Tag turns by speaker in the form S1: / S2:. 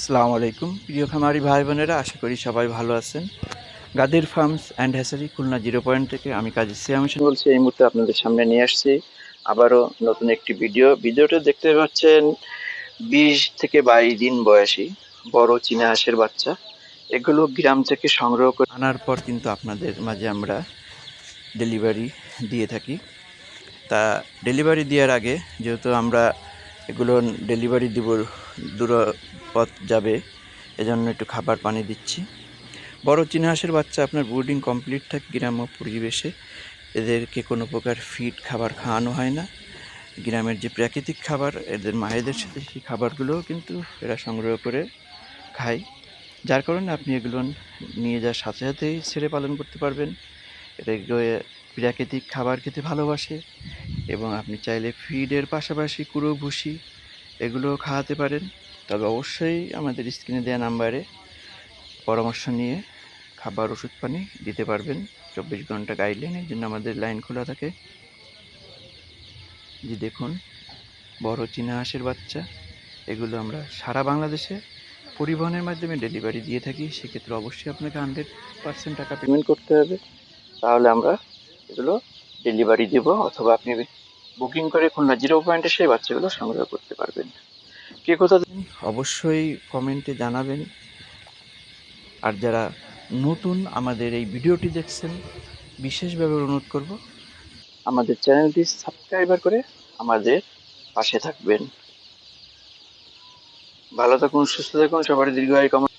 S1: আসসালামু আলাইকুম প্রিয় খামারি ভাই বোনেরা, আশা করি সবাই ভালো আছেন। Gadir farms and hatchery Khulna 0 point থেকে আমি কাজী সিয়াম হোসেন বলছি। এই মুহূর্তে আপনাদের সামনে নিয়ে আসছি আবারও নতুন একটি ভিডিওটা দেখতে পাচ্ছেন 20 থেকে 22 দিন বয়সী বড় চীনা হাঁসের বাচ্চা। এগুলো গ্রাম থেকে সংগ্রহ করে আনার পর কিন্তু আপনাদের মাঝে আমরা ডেলিভারি দিয়ে থাকি। তা ডেলিভারি দেওয়ার আগে যেহেতু আমরা এগুলো ডেলিভারি দিব, দূর পথ যাবে, এজন্য একটু খাবার পানি দিচ্ছি। বড় চীনা হাঁসের বাচ্চা আপনার ব্রুডিং কমপ্লিট থাকে গ্রাম্য পরিবেশে। এদেরকে কোনো প্রকার ফিড খাবার খাওয়ানো হয় না। গ্রামের যে প্রাকৃতিক খাবার এদের মায়েদের সাথে সেই খাবারগুলোও কিন্তু এরা সংগ্রহ করে খায়, যার কারণে আপনি এগুলো নিয়ে যাওয়ার সাথে সাথেই ছেড়ে পালন করতে পারবেন। এগুলো প্রাকৃতিক খাবার খেতে ভালোবাসে এবং আপনি চাইলে ফিডের পাশাপাশি কুড়ো ভুসি এগুলোও খাওয়াতে পারেন। তবে অবশ্যই আমাদের স্ক্রিনে দেওয়া নাম্বারে পরামর্শ নিয়ে খাবার ওষুধ পানি দিতে পারবেন। 24 ঘন্টা গাইডলাইনের জন্য আমাদের লাইন খোলা থাকে। যে দেখুন বড় চীনা হাঁসের বাচ্চা, এগুলো আমরা সারা বাংলাদেশে পরিবহনের মাধ্যমে ডেলিভারি দিয়ে থাকি। সেক্ষেত্রে অবশ্যই আপনাকে 100% টাকা পেমেন্ট করতে হবে, তাহলে আমরা এগুলো ডেলিভারি দেব, অথবা আপনি বুকিং করে খুলনা 0 পয়েন্টে সেই বাচ্চাগুলো সংগ্রহ করতে পারবেন। কে কোথা অবশ্যই কমেন্টে জানাবেন। আর যারা নতুন আমাদের এই ভিডিওটি দেখছেন, বিশেষভাবে অনুরোধ করব আমাদের চ্যানেলটি সাবস্ক্রাইবার করে আমাদের পাশে থাকবেন। ভালো থাকুন, সুস্থ থাকুন, সবার দীর্ঘায়ু কামনা।